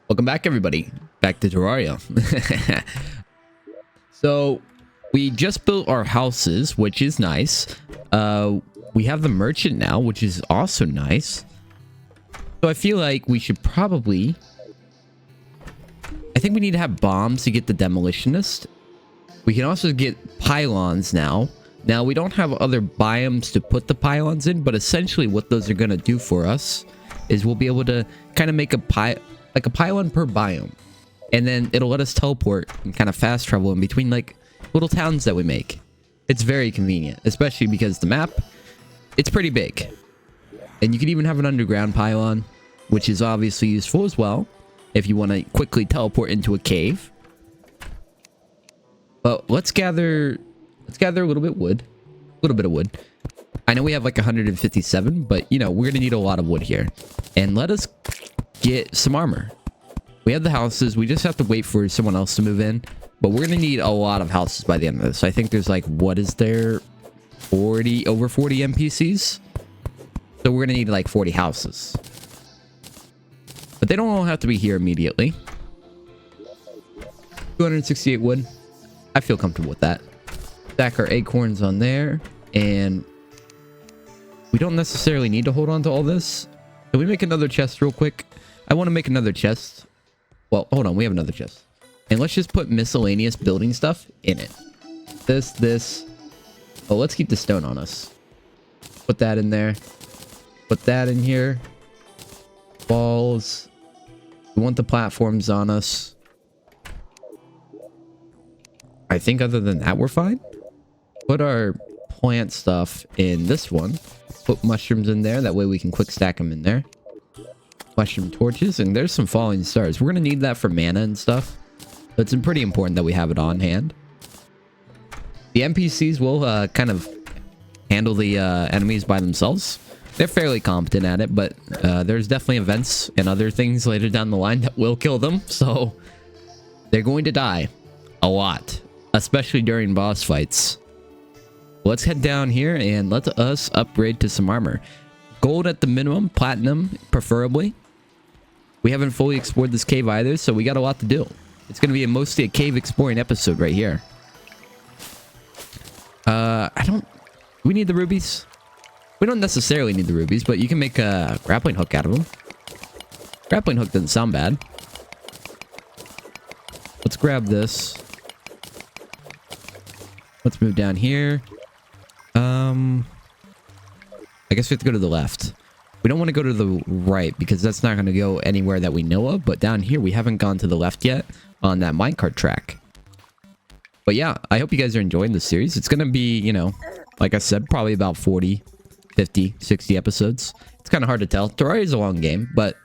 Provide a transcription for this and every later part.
Welcome back, everybody. Back to Terraria. So, we just built our houses, which is nice. We have the merchant now, which is also nice. So, I feel like we should probably... I think we need to have bombs to get the demolitionist. We can also get pylons now. Now, we don't have other biomes to put the pylons in, but essentially what those are going to do for us is we'll be able to kind of make a pylon per biome. And then it'll let us teleport and kind of fast travel in between like little towns that we make. It's very convenient, especially because the map, it's pretty big. And you can even have an underground pylon, which is obviously useful as well if you want to quickly teleport into a cave. But let's gather a little bit of wood. I know we have like 157, but you know, we're gonna need a lot of wood here. And let us get some armor. We have the houses, we just have to wait for someone else to move in. But we're gonna need a lot of houses by the end of this. I think there's like, what is there? Over 40 NPCs? So we're gonna need like 40 houses. But they don't all have to be here immediately. 268 wood. I feel comfortable with that. Stack our acorns on there. And we don't necessarily need to hold on to all this. Can we make another chest real quick? I want to make another chest. Well, hold on. We have another chest. And let's just put miscellaneous building stuff in it. This. Oh, let's keep the stone on us. Put that in there. Put that in here. Balls. We want the platforms on us. I think other than that, we're fine. Put our plant stuff in this one. Put mushrooms in there. That way we can quick stack them in there. Mushroom torches. And there's some falling stars. We're going to need that for mana and stuff. So it's pretty important that we have it on hand. The NPCs will kind of handle the enemies by themselves. They're fairly competent at it, but there's definitely events and other things later down the line that will kill them. So they're going to die a lot, especially during boss fights. Let's head down here and let us upgrade to some armor. Gold at the minimum, platinum preferably. We haven't fully explored this cave either, so we got a lot to do. It's going to be mostly a cave exploring episode right here. Do we need the rubies? We don't necessarily need the rubies, but you can make a grappling hook out of them. Grappling hook doesn't sound bad. Let's grab this. Let's move down here. I guess we have to go to the left. We don't want to go to the right because that's not going to go anywhere that we know of. But down here, we haven't gone to the left yet on that minecart track. But yeah, I hope you guys are enjoying this series. It's going to be, you know, like I said, probably about 40, 50, 60 episodes. It's kind of hard to tell. Terraria is a long game, but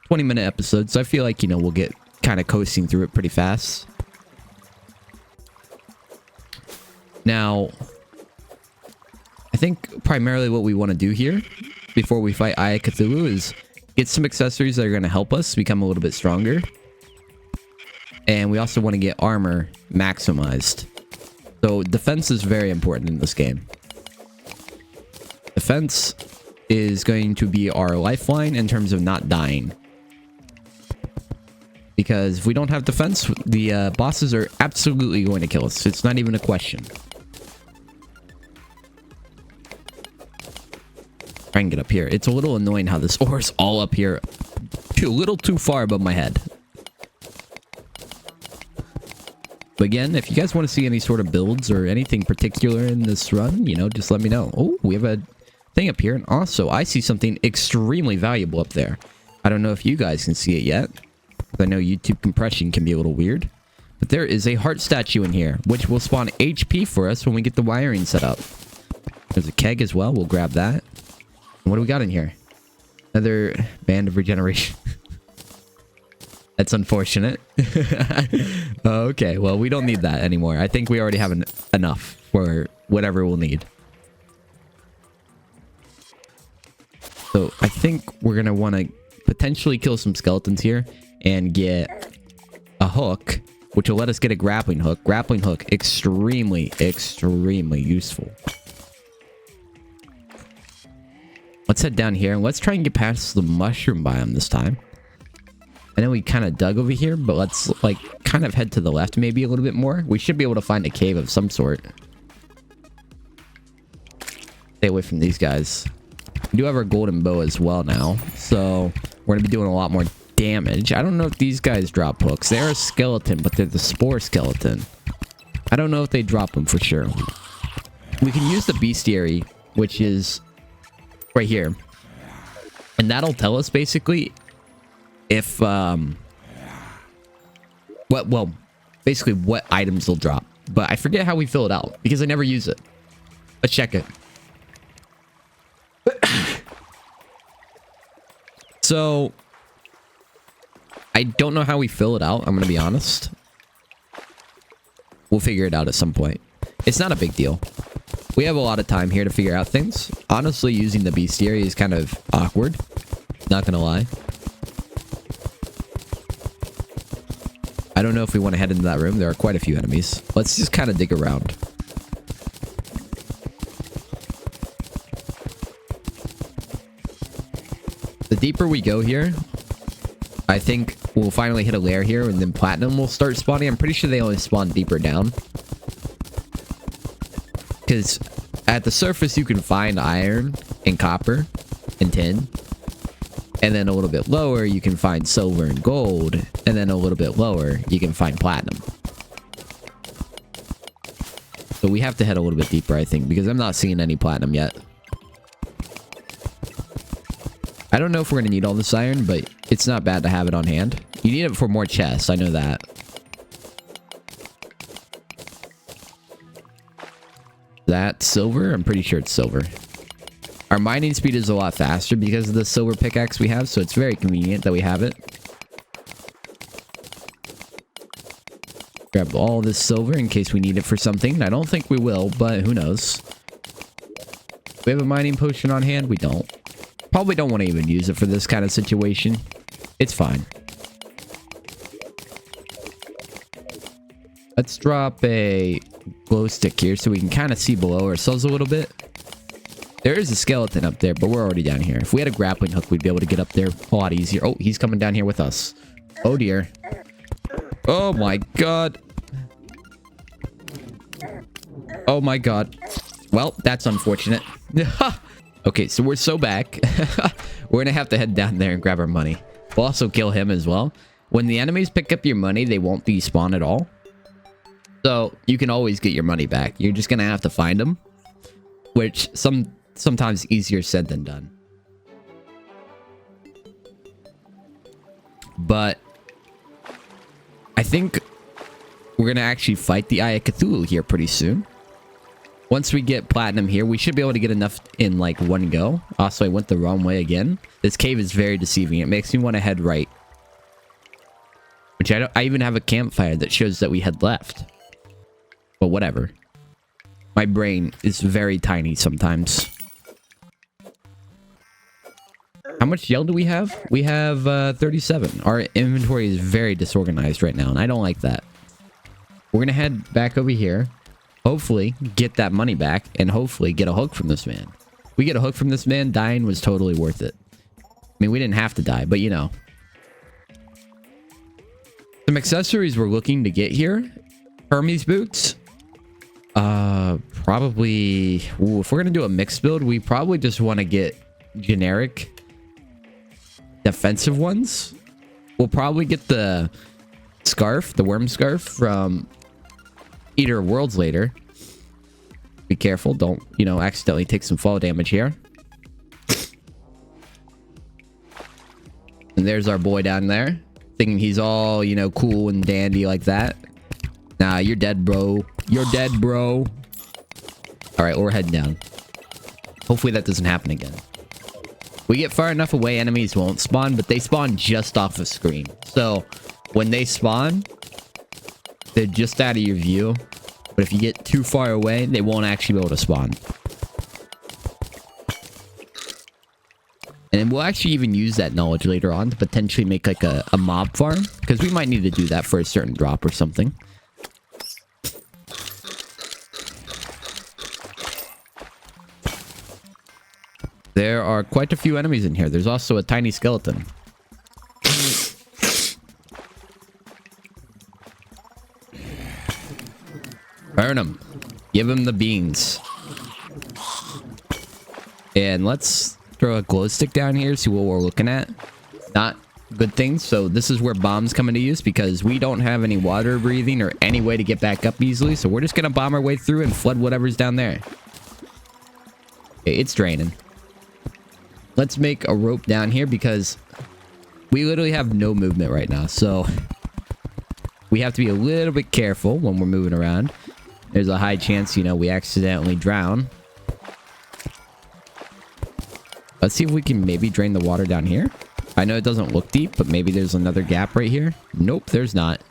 20-minute episodes. So I feel like, you know, we'll get kind of coasting through it pretty fast. Now, I think primarily what we want to do here before we fight Aya Cthulhu is get some accessories that are going to help us become a little bit stronger. And we also want to get armor maximized. So defense is very important in this game. Defense is going to be our lifeline in terms of not dying. Because if we don't have defense, the bosses are absolutely going to kill us. It's not even a question. Try and get up here. It's a little annoying how this ore is all up here. A little too far above my head. But again, if you guys want to see any sort of builds or anything particular in this run, you know, just let me know. Oh, we have a thing up here. And also, I see something extremely valuable up there. I don't know if you guys can see it yet. I know YouTube compression can be a little weird. But there is a heart statue in here, which will spawn HP for us when we get the wiring set up. There's a keg as well. We'll grab that. And what do we got in here? Another band of regeneration. That's unfortunate. Okay, well, we don't need that anymore. I think we already have enough for whatever we'll need. So I think we're going to want to potentially kill some skeletons here and get a hook, which will let us get a grappling hook. Grappling hook, extremely, extremely useful. Let's head down here and let's try and get past the mushroom biome this time. I know we kind of dug over here, but let's like kind of head to the left maybe a little bit more. We should be able to find a cave of some sort. Stay away from these guys. We do have our golden bow as well now, so we're going to be doing a lot more damage. I don't know if these guys drop hooks. They're a skeleton, but they're the spore skeleton. I don't know if they drop them for sure. We can use the bestiary, which is right here. And that'll tell us basically if, basically what items they'll drop. But I forget how we fill it out because I never use it. Let's check it. So, I don't know how we fill it out, I'm going to be honest. We'll figure it out at some point. It's not a big deal. We have a lot of time here to figure out things. Honestly, using the bestiary is kind of awkward. Not going to lie. I don't know if we want to head into that room. There are quite a few enemies. Let's just kind of dig around. The deeper we go here, I think we'll finally hit a lair here, and then platinum will start spawning. I'm pretty sure they only spawn deeper down. Because at the surface, you can find iron and copper and tin. And then a little bit lower, you can find silver and gold. And then a little bit lower, you can find platinum. So we have to head a little bit deeper, I think, because I'm not seeing any platinum yet. I don't know if we're going to need all this iron, but it's not bad to have it on hand. You need it for more chests, I know that. That silver? I'm pretty sure it's silver. Our mining speed is a lot faster because of the silver pickaxe we have, so it's very convenient that we have it. Grab all this silver in case we need it for something. I don't think we will, but who knows. We have a mining potion on hand? We don't. Probably don't want to even use it for this kind of situation. It's fine. Let's drop a glow stick here so we can kind of see below ourselves a little bit. There is a skeleton up there, but we're already down here. If we had a grappling hook, we'd be able to get up there a lot easier. Oh, he's coming down here with us. Oh, dear. Oh, my God. Oh, my God. Well, that's unfortunate. Okay, so we're so back. We're gonna have to head down there and grab our money. We'll also kill him as well. When the enemies pick up your money, they won't despawn at all. So you can always get your money back. You're just gonna have to find them, which sometimes easier said than done. But I think we're gonna actually fight the Eye of Cthulhu here pretty soon. Once we get platinum here, we should be able to get enough in like one go. Also, I went the wrong way again. This cave is very deceiving. It makes me want to head right. Which I even have a campfire that shows that we head left. But whatever. My brain is very tiny sometimes. How much yell do we have? We have 37. Our inventory is very disorganized right now, and I don't like that. We're going to head back over here. Hopefully, get that money back, and hopefully get a hook from this man. We get a hook from this man, dying was totally worth it. I mean, we didn't have to die, but you know. Some accessories we're looking to get here. Hermes boots. Probably... Ooh, if we're going to do a mixed build, we probably just want to get generic defensive ones. We'll probably get the scarf, the worm scarf from Eater of Worlds later. Be careful, don't, you know, accidentally take some fall damage here. And there's our boy down there, thinking he's all, you know, cool and dandy like that. Nah, you're dead, bro. You're dead, bro. Alright, well, we're heading down. Hopefully that doesn't happen again. We get far enough away, enemies won't spawn, but they spawn just off the screen. So, when they spawn, they're just out of your view. But if you get too far away, they won't actually be able to spawn. And we'll actually even use that knowledge later on to potentially make like a mob farm. Because we might need to do that for a certain drop or something. There are quite a few enemies in here. There's also a tiny skeleton. Burn him. Give him the beans. And let's throw a glow stick down here, see what we're looking at. Not good things. So this is where bombs come into use because we don't have any water breathing or any way to get back up easily. So we're just going to bomb our way through and flood whatever's down there. Okay, it's draining. Let's make a rope down here because we literally have no movement right now. So we have to be a little bit careful when we're moving around. There's a high chance, you know, we accidentally drown. Let's see if we can maybe drain the water down here. I know it doesn't look deep, but maybe there's another gap right here. Nope, there's not.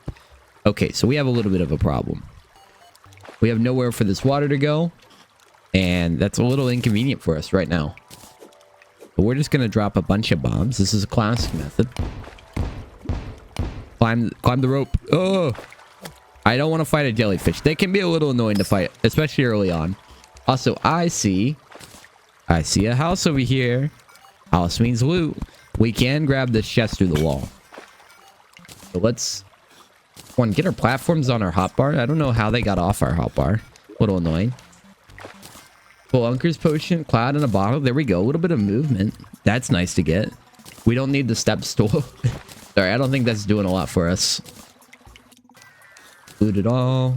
Okay, so we have a little bit of a problem. We have nowhere for this water to go. And that's a little inconvenient for us right now. But we're just going to drop a bunch of bombs. This is a classic method. Climb the rope. Oh! I don't want to fight a jellyfish. They can be a little annoying to fight, especially early on. Also, I see a house over here. House means loot. We can grab this chest through the wall. So let's get our platforms on our hotbar. I don't know how they got off our hotbar. A little annoying. Spelunker's potion, cloud in a bottle. There we go. A little bit of movement. That's nice to get. We don't need the step stool. Sorry, I don't think that's doing a lot for us. Loot it all.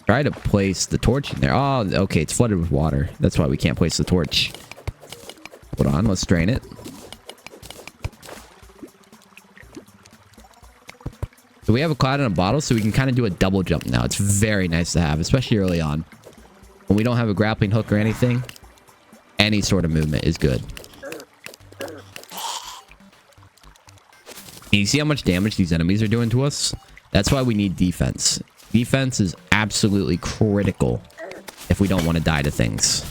Try to place the torch in there. Oh, okay. It's flooded with water. That's why we can't place the torch. Hold on. Let's drain it. So we have a cloud in a bottle, so we can kind of do a double jump now. It's very nice to have, especially early on. When we don't have a grappling hook or anything, any sort of movement is good. And you see how much damage these enemies are doing to us? That's why we need defense. Defense is absolutely critical if we don't want to die to things.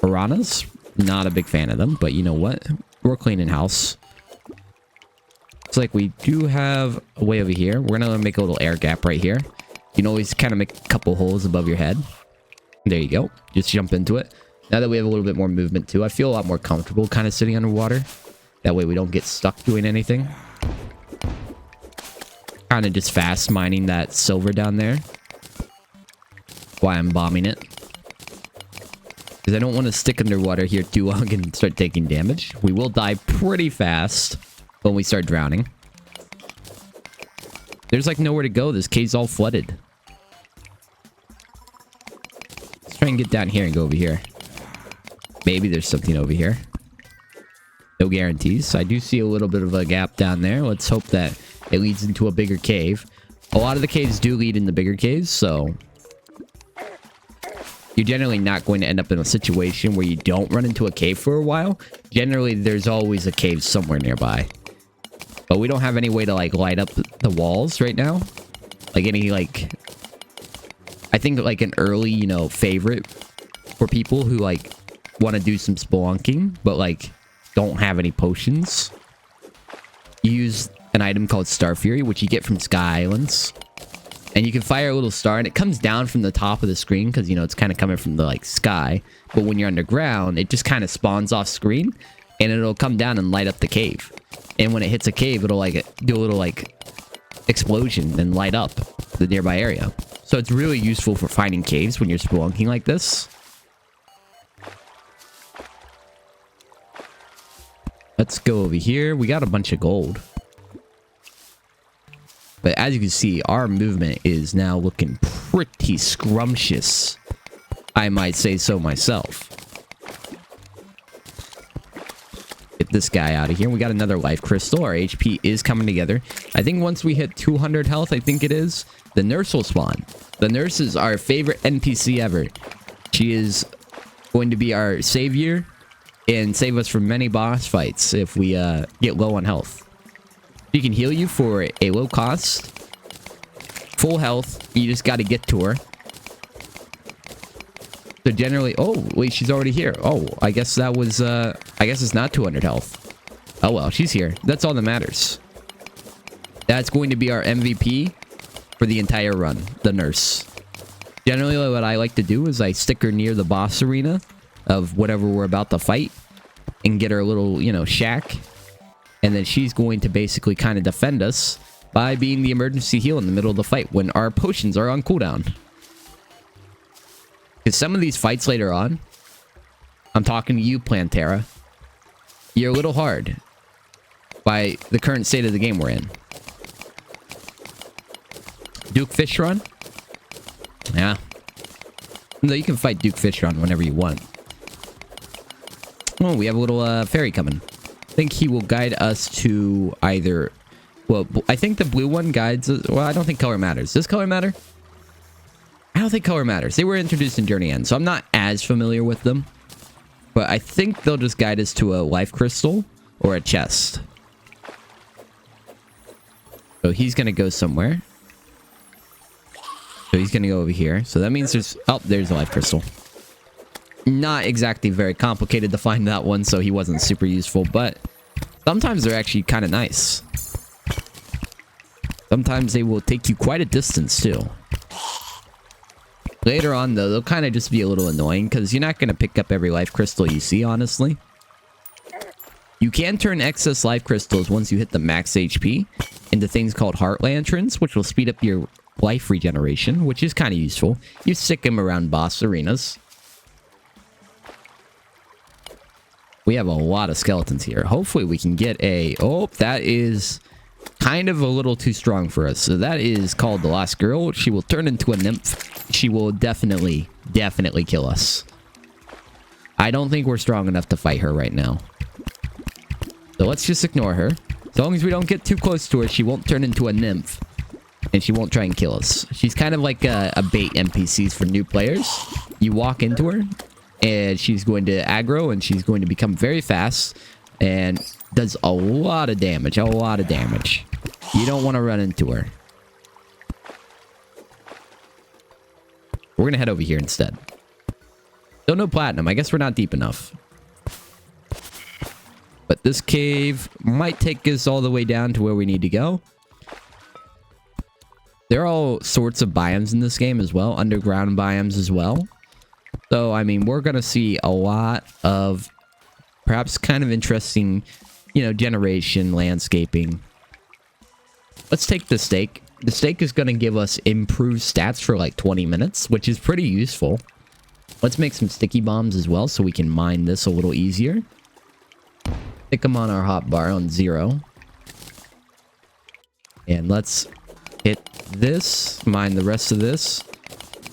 Piranhas? Not a big fan of them, but you know what? We're cleaning house. It's like we do have a way over here. We're going to make a little air gap right here. You can always kind of make a couple holes above your head. There you go. Just jump into it. Now that we have a little bit more movement too, I feel a lot more comfortable kind of sitting underwater. That way we don't get stuck doing anything. Kind of just fast mining that silver down there. Why I'm bombing it. Because I don't want to stick underwater here too long and start taking damage. We will die pretty fast when we start drowning. There's like nowhere to go. This cave's all flooded. Let's try and get down here and go over here. Maybe there's something over here. No guarantees. I do see a little bit of a gap down there. Let's hope that it leads into a bigger cave. A lot of the caves do lead into bigger caves, so you're generally not going to end up in a situation where you don't run into a cave for a while. Generally, there's always a cave somewhere nearby. But we don't have any way to, like, light up the walls right now. Like, any, like... I think, like, an early, you know, favorite for people who, like, want to do some spelunking, but, like, don't have any potions. You use an item called Star Fury, which you get from Sky Islands. And you can fire a little star, and it comes down from the top of the screen, because, you know, it's kind of coming from the, like, sky. But when you're underground, it just kind of spawns off screen, and it'll come down and light up the cave. And when it hits a cave, it'll, like, do a little, like, explosion and light up the nearby area. So it's really useful for finding caves when you're spelunking like this. Let's go over here. We got a bunch of gold. But as you can see, our movement is now looking pretty scrumptious. I might say so myself. Get this guy out of here. We got another life crystal. Our HP is coming together. I think once we hit 200 health, I think it is, the nurse will spawn. The nurse is our favorite NPC ever. She is going to be our savior and save us from many boss fights if we get low on health. She can heal you for a low cost. Full health. You just got to get to her. So generally... Oh, wait, she's already here. Oh, I guess that was... I guess it's not 200 health. Oh, well, she's here. That's all that matters. That's going to be our MVP for the entire run. The nurse. Generally, what I like to do is I stick her near the boss arena of whatever we're about to fight. And get her a little, you know, shack. And then she's going to basically kind of defend us by being the emergency heal in the middle of the fight when our potions are on cooldown. Because some of these fights later on, I'm talking to you, Plantera, you're a little hard by the current state of the game we're in. Duke Fishron? Yeah. No, you can fight Duke Fishron whenever you want. Oh, we have a little fairy coming. I think he will guide us to either... Well, I think the blue one guides us... Well, I don't think color matters. Does color matter? I don't think color matters. They were introduced in Journey End, so I'm not as familiar with them. But I think they'll just guide us to a life crystal or a chest. So he's going to go somewhere. So he's going to go over here. So that means there's... Oh, there's a life crystal. Not exactly very complicated to find that one, so he wasn't super useful. But sometimes they're actually kind of nice. Sometimes they will take you quite a distance, too. Later on, though, they'll kind of just be a little annoying, because you're not going to pick up every life crystal you see, honestly. You can turn excess life crystals once you hit the max HP into things called heart lanterns, which will speed up your life regeneration, which is kind of useful. You stick them around boss arenas. We have a lot of skeletons here. Hopefully we can get a... Oh, that is kind of a little too strong for us. So that is called the Lost Girl. She will turn into a nymph. She will definitely kill us. I don't think we're strong enough to fight her right now. So let's just ignore her. As long as we don't get too close to her, she won't turn into a nymph. And she won't try and kill us. She's kind of like a bait NPCs for new players. You walk into her, and she's going to aggro, and she's going to become very fast. And does a lot of damage. A lot of damage. You don't want to run into her. We're going to head over here instead. Still no platinum. I guess we're not deep enough. But this cave might take us all the way down to where we need to go. There are all sorts of biomes in this game as well. Underground biomes as well. So, I mean, we're going to see a lot of perhaps kind of interesting, you know, generation, landscaping. Let's take the steak. The steak is going to give us improved stats for like 20 minutes, which is pretty useful. Let's make some sticky bombs as well so we can mine this a little easier. Stick them on our hotbar on 0. And let's hit this, mine the rest of this.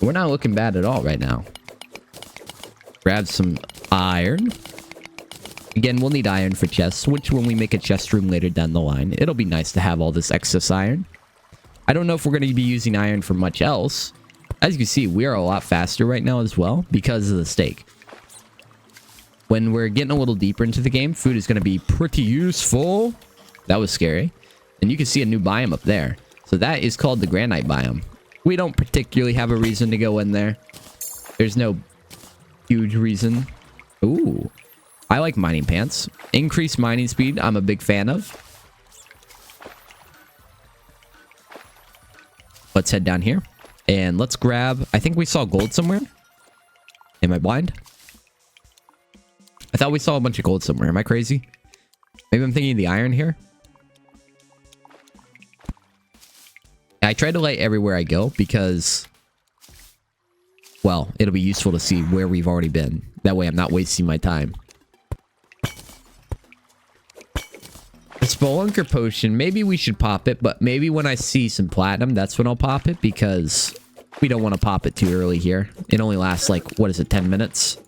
We're not looking bad at all right now. Grab some iron. Again, we'll need iron for chests, which when we make a chest room later down the line, it'll be nice to have all this excess iron. I don't know if we're going to be using iron for much else. As you can see, we are a lot faster right now as well because of the steak. When we're getting a little deeper into the game, food is going to be pretty useful. That was scary. And you can see a new biome up there. So that is called the granite biome. We don't particularly have a reason to go in there. There's no huge reason. Ooh. I like mining pants. Increased mining speed, I'm a big fan of. Let's head down here. And let's grab... I think we saw gold somewhere. Am I blind? I thought we saw a bunch of gold somewhere. Am I crazy? Maybe I'm thinking of the iron here. I try to light everywhere I go because... Well, it'll be useful to see where we've already been. That way I'm not wasting my time. The Spelunker potion, maybe we should pop it, but maybe when I see some platinum, that's when I'll pop it, because we don't want to pop it too early here. It only lasts, like, what is it, 10 minutes?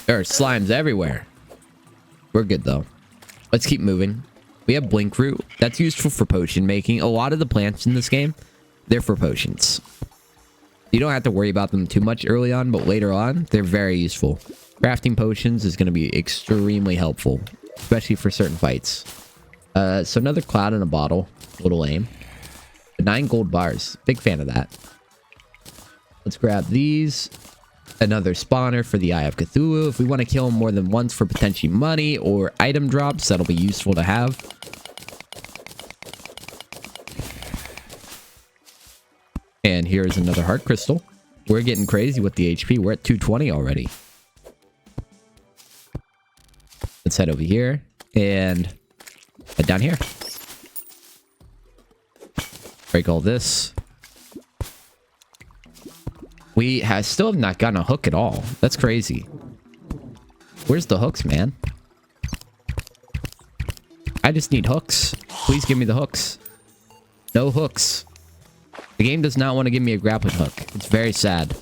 There are slimes everywhere. We're good, though. Let's keep moving. We have blink root. That's useful for potion making. A lot of the plants in this game, they're for potions. You don't have to worry about them too much early on, but later on, they're very useful. Crafting potions is going to be extremely helpful, especially for certain fights. So another cloud in a bottle. A little lame. But 9 gold bars. Big fan of that. Let's grab these. Another spawner for the Eye of Cthulhu. If we want to kill him more than once for potentially money or item drops, that'll be useful to have. And here's another heart crystal. We're getting crazy with the HP. We're at 220 already. Let's head over here and head down here. Break all this. We still have not gotten a hook at all. That's crazy. Where's the hooks, man? I just need hooks. Please give me the hooks. No hooks. The game does not want to give me a grappling hook. It's very sad.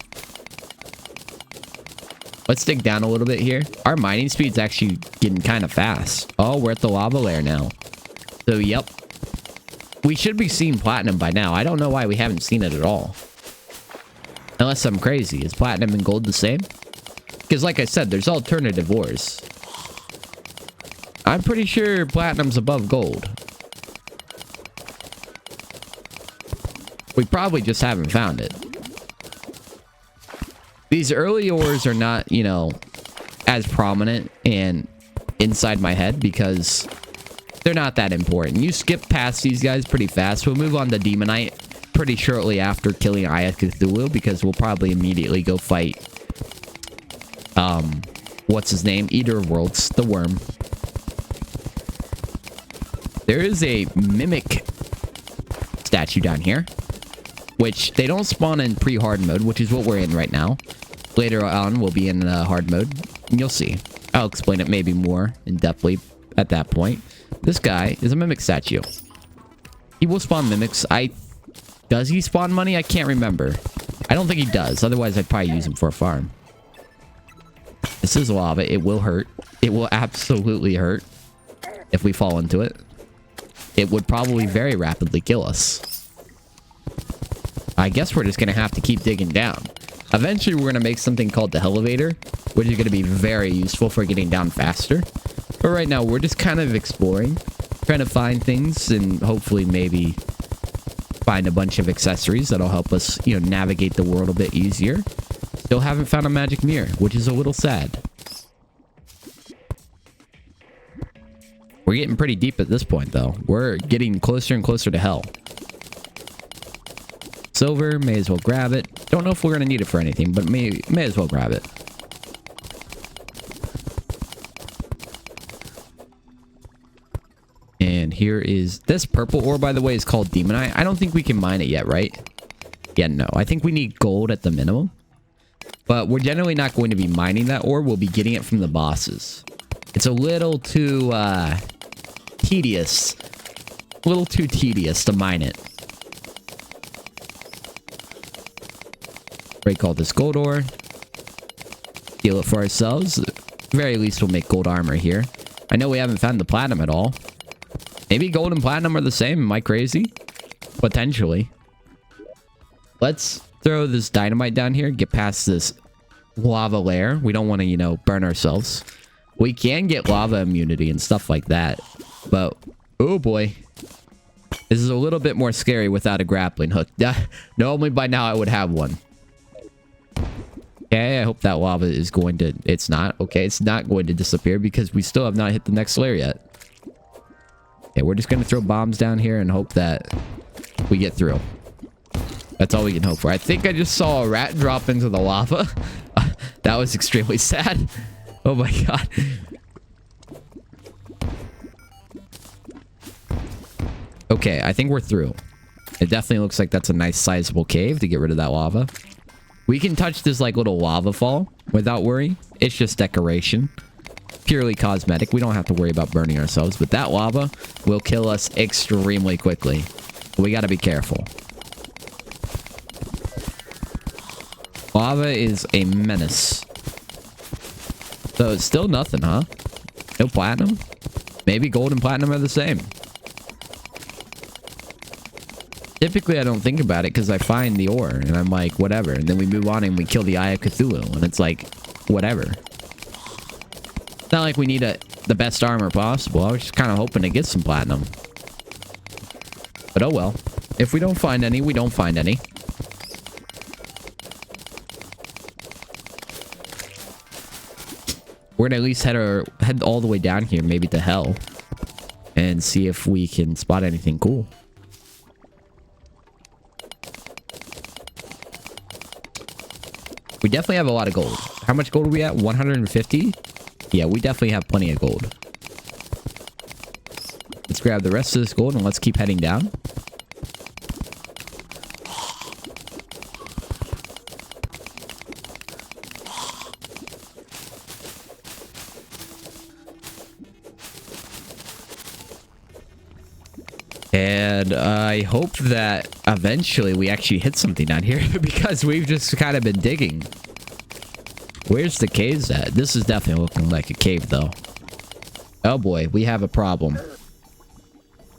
Let's dig down a little bit here. Our mining speed's actually getting kind of fast. Oh, we're at the lava layer now. So, yep. We should be seeing platinum by now. I don't know why we haven't seen it at all. Unless I'm crazy. Is platinum and gold the same? Because like I said, there's alternative ores. I'm pretty sure platinum's above gold. We probably just haven't found it. These early ores are not, you know, as prominent and inside my head because they're not that important. You skip past these guys pretty fast. We'll move on to Demonite pretty shortly after killing Eye of Cthulhu because we'll probably immediately go fight what's his name? Eater of Worlds, the worm. There is a mimic statue down here, which they don't spawn in pre-hard mode, which is what we're in right now. Later on, we'll be in hard mode, and you'll see. I'll explain it maybe more in depthly at that point. This guy is a mimic statue. He will spawn mimics. Does he spawn money? I can't remember. I don't think he does. Otherwise, I'd probably use him for a farm. This is lava. It will hurt. It will absolutely hurt if we fall into it. It would probably very rapidly kill us. I guess we're just going to have to keep digging down. Eventually, we're going to make something called the elevator, which is going to be very useful for getting down faster. But right now, we're just kind of exploring, trying to find things, and hopefully maybe find a bunch of accessories that'll help us, you know, navigate the world a bit easier. Still haven't found a magic mirror, which is a little sad. We're getting pretty deep at this point, though. We're getting closer and closer to hell. Silver, may as well grab it. Don't know if we're going to need it for anything, but may as well grab it. And here is... This purple ore, by the way, is called Demonite. I don't think we can mine it yet, right? Yeah, no. I think we need gold at the minimum. But we're generally not going to be mining that ore. We'll be getting it from the bosses. It's a little too, tedious. A little too tedious to mine it. Break all this gold ore. Steal it for ourselves. At the very least, we'll make gold armor here. I know we haven't found the platinum at all. Maybe gold and platinum are the same. Am I crazy? Potentially. Let's throw this dynamite down here. Get past this lava layer. We don't want to, you know, burn ourselves. We can get lava immunity and stuff like that. But, oh boy. This is a little bit more scary without a grappling hook. Normally by now I would have one. Okay, I hope that lava is going to... It's not. Okay, it's not going to disappear because we still have not hit the next layer yet. Okay, we're just going to throw bombs down here and hope that we get through. That's all we can hope for. I think I just saw a rat drop into the lava. That was extremely sad. Oh my god. Okay, I think we're through. It definitely looks like that's a nice sizable cave to get rid of that lava. We can touch this like little lava fall without worry. It's just decoration. Purely cosmetic. We don't have to worry about burning ourselves. But that lava will kill us extremely quickly. We gotta be careful. Lava is a menace. So it's still nothing, huh? No platinum? Maybe gold and platinum are the same. Typically, I don't think about it because I find the ore and I'm like, whatever. And then we move on and we kill the Eye of Cthulhu and it's like, whatever. It's not like we need the best armor possible. I was just kind of hoping to get some platinum. But oh well. If we don't find any, we don't find any. We're gonna at least head all the way down here, maybe to hell. And see if we can spot anything cool. We definitely have a lot of gold. How much gold are we at? 150? Yeah, we definitely have plenty of gold. Let's grab the rest of this gold and let's keep heading down. And I hope that eventually we actually hit something down here because we've just kind of been digging. Where's the caves at? This is definitely looking like a cave though. Oh boy, we have a problem.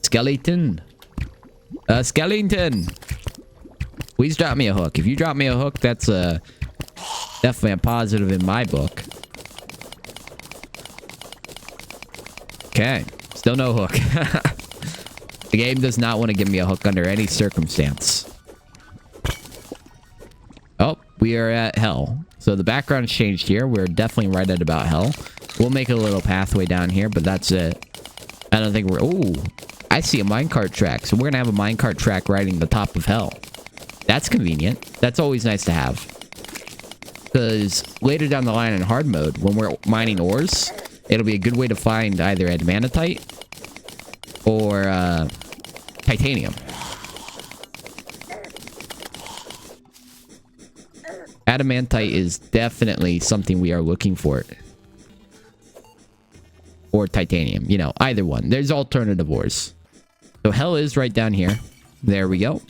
Skeleton. Skeleton. Please drop me a hook. If you drop me a hook, that's definitely a positive in my book. Okay. Still no hook. The game does not want to give me a hook under any circumstance. Oh, we are at hell. So the background's changed here. We're definitely right at about hell. We'll make a little pathway down here, but that's it. I don't think we're... Ooh, I see a minecart track. So we're going to have a minecart track riding the top of hell. That's convenient. That's always nice to have. Because later down the line in hard mode, when we're mining ores, it'll be a good way to find either adamantite or titanium. Adamantite is definitely something we are looking for. Or titanium. You know, either one. There's alternative ores. So hell is right down here. There we go.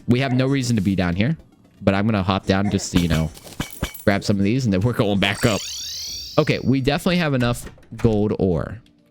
We have no reason to be down here. But I'm going to hop down just to, you know, grab some of these. And then we're going back up. Okay, we definitely have enough gold ore.